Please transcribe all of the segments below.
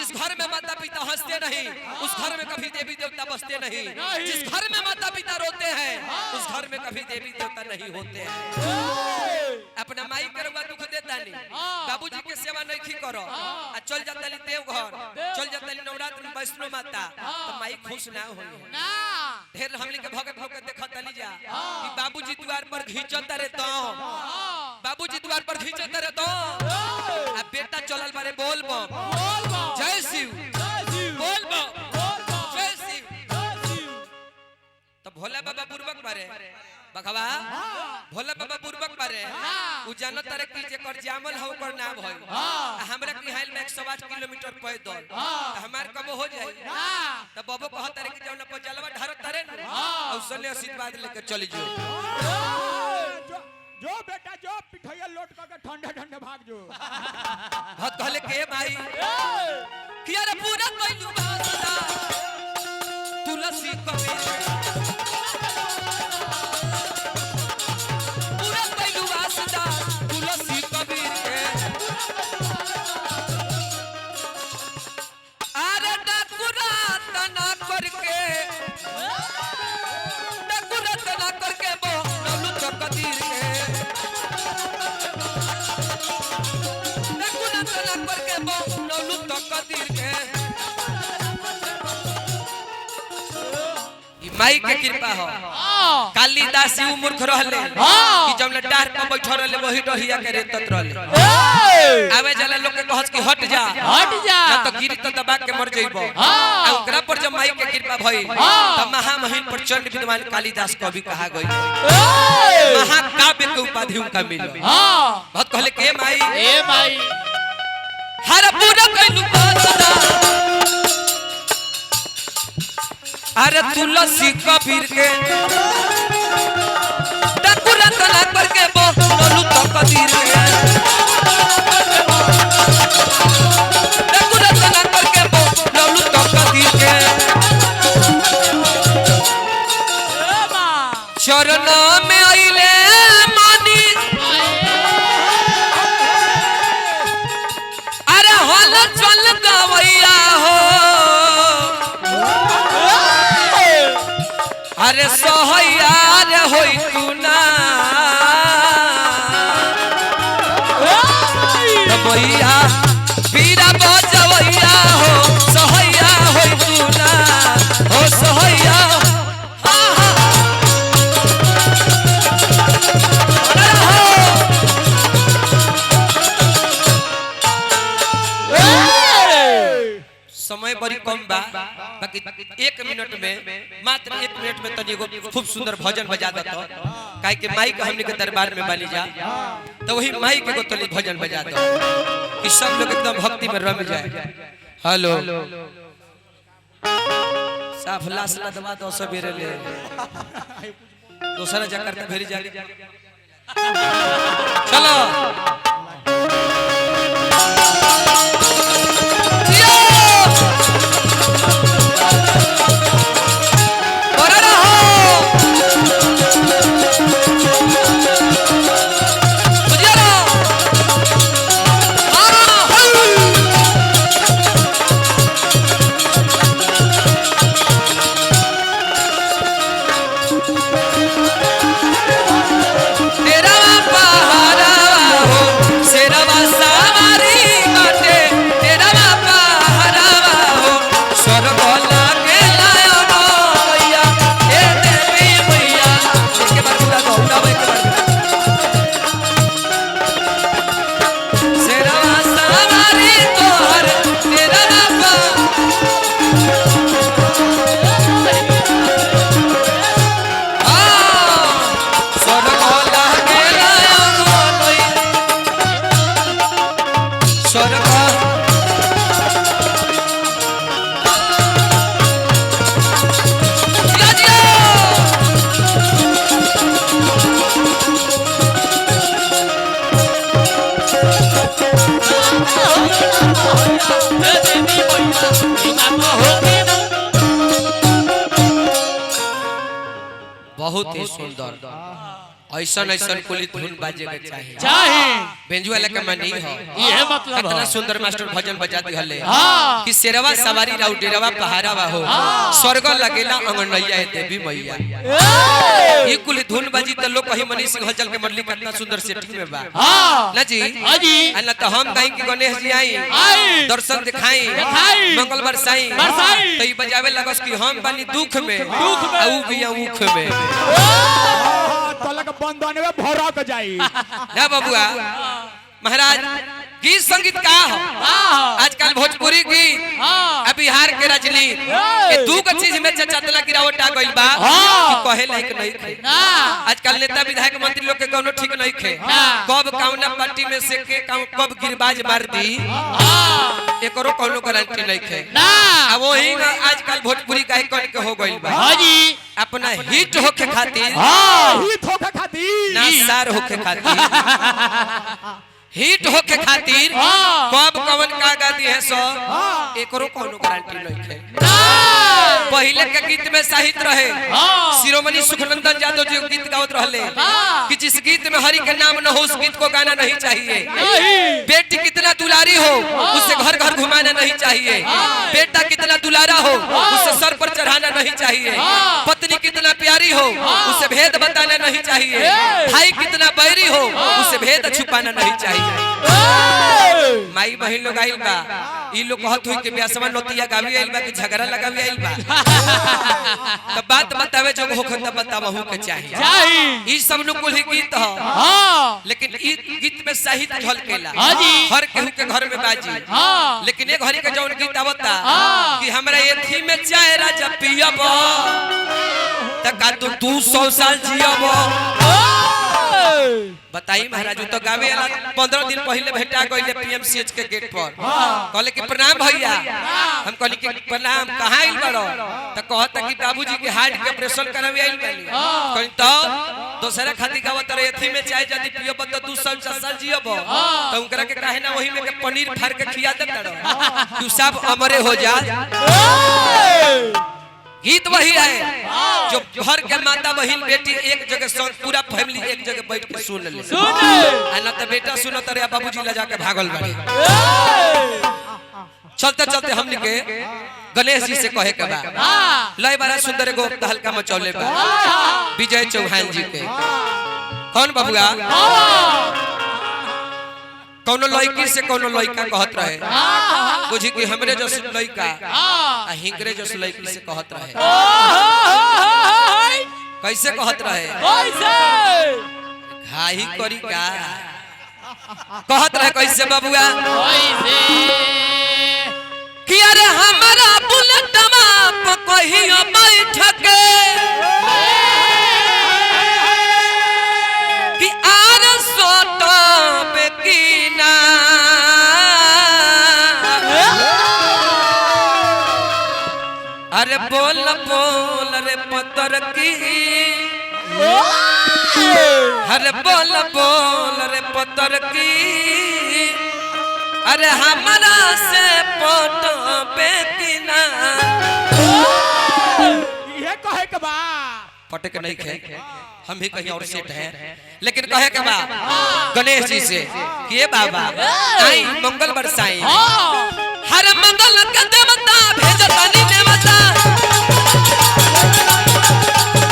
जिस घर में माता पिता हंसते नहीं उस घर में कभी देवी देवता बसते नहीं। जिस घर में माता पिता रोते हैं उस घर में कभी देवी देवता नहीं होते हैं। अपना माई के रुआ दुख देता नहीं, बाबूजी के सेवा नहीं करो, चल जाता देवघर, चल जाता नवरात्र में वैष्णो माता, तो माई खुश ना हो। ढेर हमने के भगत भगत देखता नहीं जा कि बाबूजी द्वार पर घिंचता रे तो बाबूजी द्वार पर घिंचता रे तो अब बेटा चलल बारे बोल बम जय शिव बोल बम जय शिव। तो भोला बाबा पूर्वक बारे बखवा भोला बाबा पूर्वक बारे उ जानत तारे की जे कर जामल हो कर ना भई हमरा की हाल में 108 किलोमीटर पैदल हमार कब हो जाई। त बाबू कहत तारे की जौन पर जलवा ढारत तारे और सने आशीर्वाद लेके चली जो जो बेटा जो पिठैया लोट करके ठंडे ठंडे भाग जो। बहुत कहले के भाई कि अरे पूरा कोइलू भाषा तुलसी कबीर पूरा कोइलू भाषा तुलसी कबीर के अरे डाकुरा तना करके डाकुरा तना करके वो नौलू कबीर के माई के कृपा हो। कालिदास यू मूर्ख रहले कि जब डार पर बैठल रहले वही डहिया के रेतत रहले आवे जाला लोग के कहत कि हट जा ना तो गिरी तो दबा के मर जइबो। आ ओकरा पर जब माई के कृपा भई त महामहिम प्रचंड विद्वान कालिदास कवि कहा गई महाकाव्य के उपाधि उनका मिली। बहुत कहले के माई ए माई हर पूरा कइलू बासना अरे तुलसी कबीर के डाकुरा तना करके बोलू तो कबीर के डाकुरा तना करके बोलू तो कबीर के चरण में आइले मानी अरे हल चल गवैया हो अरे सोहैया रे होई तू ना भैया पीरा बजवैया हो सोहैया होई तू ना हो सोहैया समय बड़ी कम बा बाकी 1 मिनट में मात्र 1 मिनट में तनी एगो खूब सुंदर भजन बजा दो काहे कि माई के हमने के दरबार में बानी जा तो वही माई के को तनी भजन बजा दो कि सब लोग एकदम भक्ति में रम जाए। हेलो साफ लाश ला दबा दो सबेरे ले दूसरा जकर के भेरी जाली चलो बहुत ही सुंदर ऐसा ऐसा कुली धुन बाजे के चाहिए चाहे बेंजू वाला का मनी हो ये मतलब इतना है सुंदर मास्टर भजन बजाती हले हाँ। कि शेरवा सवारी राउ डेरवा पहारावा हो स्वर्ग लगेला अंगनैया देवी मैया ये कुली धुन बाजी त लोग कहीं मनीष सिंह हलचल के मंडली कितना सुंदर सेटिंग में बा हाँ ना जी हाँ जी ना तो हम कहीं की गणेश जी आई आई दर्शन दिखाई दिखाई मंगल बरसाई बरसाई तो ये बजावे लगस कि हम बनी दुख में दुख में। आऊ भी ऊख में तलक बंधन में भरा के जाई ना बबुआ महाराज गीत संगीत का हो आजकल भोजपुरी गीत हाँ। बिहार के राजनीति ये दू गो चीज में चचतला गिरावट आ गइल बा कि कहे लायक नहीं थे आजकल नेता विधायक मंत्री लोग के कोनो ठीक नहीं खे कब कौना पार्टी में से के कब गिरबाज मार दी एकरो कोनो गारंटी नहीं खे अब वही आजकल भोजपुरी गायक के हो गइल बा हाँ जी अपना हिट होके खातिर हिट होके खातिर ना सार होके खातिर हिट होके खातिर कब कवन का गाती है सो एकरो कोनो गारंटी नहीं है पहले के गीत में साहित्य रहे शिरोमणि सुखनंदन यादव जी गीत गावत रहले कि जिस गीत में हरि के नाम न हो उस गीत को गाना नहीं चाहिए बेटी कितना दुलारी हो उसे घर घर घुमाना नहीं चाहिए बेटा कितना दुलारा हो उसे सर पर चढ़ाना नहीं चाहिए पत्नी कितना प्यारी हो उसे भेद बताना नहीं चाहिए भाई कितना बैरी हो उसे भेद छुपाना नहीं चाहिए माई बहन लोग आइल बा ई लोग कहत हुई कि ब्यासवा नोतिया गावी आइल बा कि झगड़ा लगावी आइल बा तब बात बतावे जो होख तब बतावहु के चाहिए ई सब नु कुल गीत ह लेकिन ई गीत में साहित्य झलकेला हर केहू के घर में बाजी लेकिन एक घड़ी के जौन गीत आवता कि हमरा एथी में चाय राजा पियब त का तू 200 साल जियब बताई महाराज तो गावे वाला 15 दिन पहले भेटा गइले पीएमसीएच के गेट पर कहले कि प्रणाम भैया हम कहली कि प्रणाम कहां आइल बड़ो त कहता कि बाबूजी के हार्ट के ऑपरेशन करावे आइल बानी कहली तो दोसरा खाती गावत रहे एथी में चाय जदी पियब त 200 साल जियब त उनकरा के काहे ना वही में के पनीर फाड़ के खिया दे तड़ो तू सब अमरे हो जा गीत वही है जो घर के माता बहन बेटी एक जगह पूरा फैमिली एक जगह बैठ के सुन ले ना तो बेटा सुनत रे बाबूजी ले जाके भागल बाड़ी चलते चलते हमनी के गणेश जी से कहे के बा लय बड़ा सुंदर एगो हल्का मचौले बा विजय चौहान जी के कौन बबुआ कोनो लड़की से कोनो लड़का कहत रहे बुझी कि हमरे जो लड़का आ हिंकरे जो लड़की से कहत रहे कैसे कहत रहे घाही करी का कहत रहे कैसे बबुआ कि अरे हमारा बुलेटवा पे कहियो बैठ के कि आर सोटो पे कीना अरे बोल बोल रे पत्थर की अरे बोल बोल रे पत्थर की अरे हमारा से फोटो पे कीना ये कहे के बा पटे के नहीं खे हम भी कहीं और सेट हैं लेकिन कहे के बा गणेश जी से कि ये बाबा आई मंगल बरसाई हर मंगल के देवता भेजतानी देवता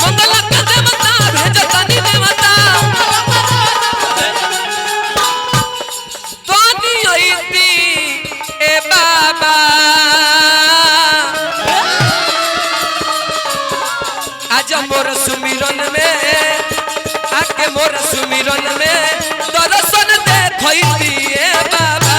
मंगल के देवता भेजतानी देवता तो नी आईती ए बाबा आज मोर सुमिरन में आके मोर सुमिरन में दर्शन देखई दिए बाबा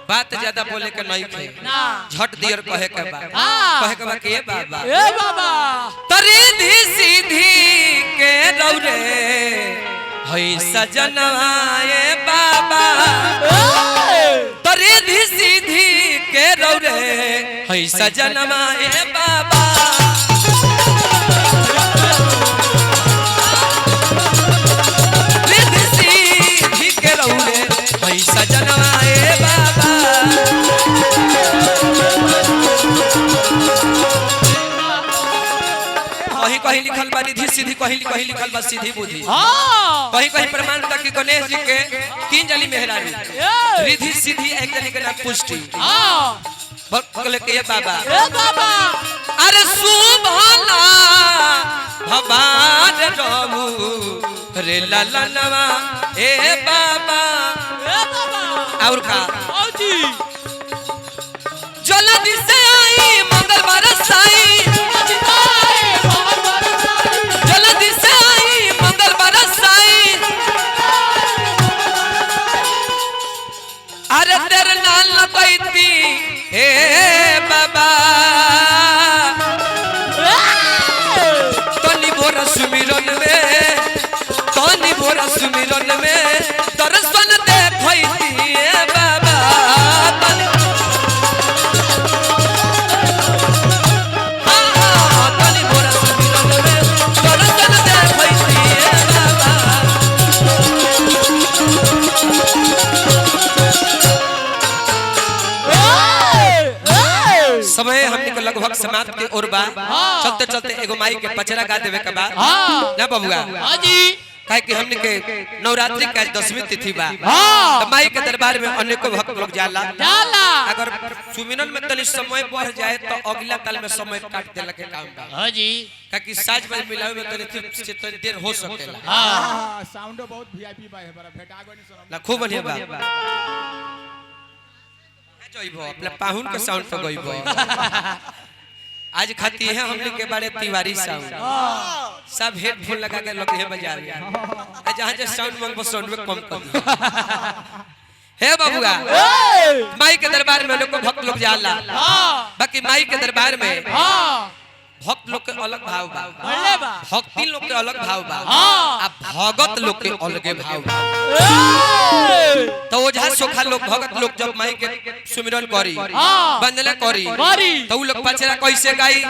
बात ज्यादा बोले के नहीं खे ना झट दियर कहे के बा हाँ। कहे के बा के बाबा ए बाबा तरीधी सीधी के रौरे हई सजनवा ए बाबा तरीधी सीधी के रौरे हई सजनवा ए बाबा रिधी सीधी के रौरे हई सजनवा ए बाबा कहीं कहीं लिखल बा रिद्धि सीधी कहीं कहीं लिखल बा सीधी बुद्धि हाँ कहीं कहीं प्रमाण तक कि गणेश जी के 3 जली मेहरानी रिद्धि सीधी एक जली के नाम पुष्टि हाँ बोले के बाबा ए बाबा अरे सुभाना भवान रमु रे ललनवा ए बाबा ए बाबा और का आओ जी जल्दी से आई मंगल बरसाई जल्दी से आई मंगल बरसाई अरे तेरे नाल न पैती हे बाबा तनी बोरा सुमिरन में दर्शन देखैती हे बाबा तनी तनी बोरा सुमिरन में दर्शन देखैती हे बाबा समय हमने के लगभग समाप्त के ओर बा चलते चलते एगो माई के पचरा गा देवे के बा ना बबुआ हाँ जी काहे कि हमने के नवरात्रि का 10वीं तिथि बा हाँ तो माई के दरबार में अनेकों भक्त लोग जाला जाला अगर सुमिरन में तनी समय बढ़ जाए तो अगला काल में समय काट देला के काम बा हाँ जी काहे कि साज बज मिलावे में तनी देर हो सकेला हाँ साउंडो बहुत वीआईपी बा है बड़ा भेटा गनी सुन ना खूब बढ़िया बा जइबो अपने पाहुन के साउंड पे गइबो आज खाती है हमने के बारे तिवारी साउंड सब हेडफोन लगा के लोग है बजा रहे जहां जे साउंड मंगबो साउंड में कम कर हे बाबूगा माई के दरबार में लोग भक्त लोग जाला बाकी माई के दरबार में भक्त लोग के अलग भाव बा भक्ति लोग के अलग भाव बा आ भगत लोग के अलगे भाव बा तो ओझा सोखा लोग भगत लोग जब माई के सुमिरन करी वंदना करी तो उ लोग पचरा कैसे गाई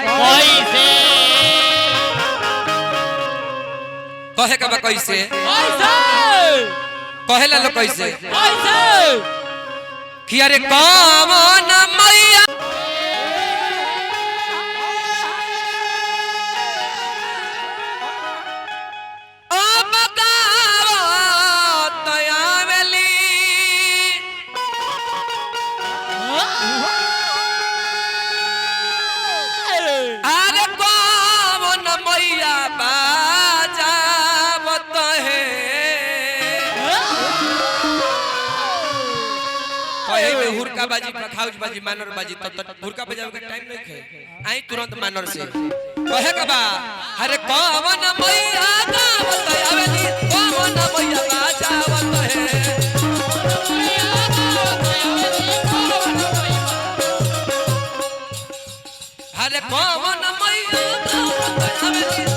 कहे के बा कैसे कहेला लोग कैसे कि अरे कौन मैया हुरका बाजी प्रखाउज बाजी मानर बाजी तब तक हुरका बजावे के टाइम नहीं खे आई तुरंत मानर से कहे का बा अरे कौन मैया गावत आवेली कौन मैया बाजावत है अरे कौन मैया गावत आवेली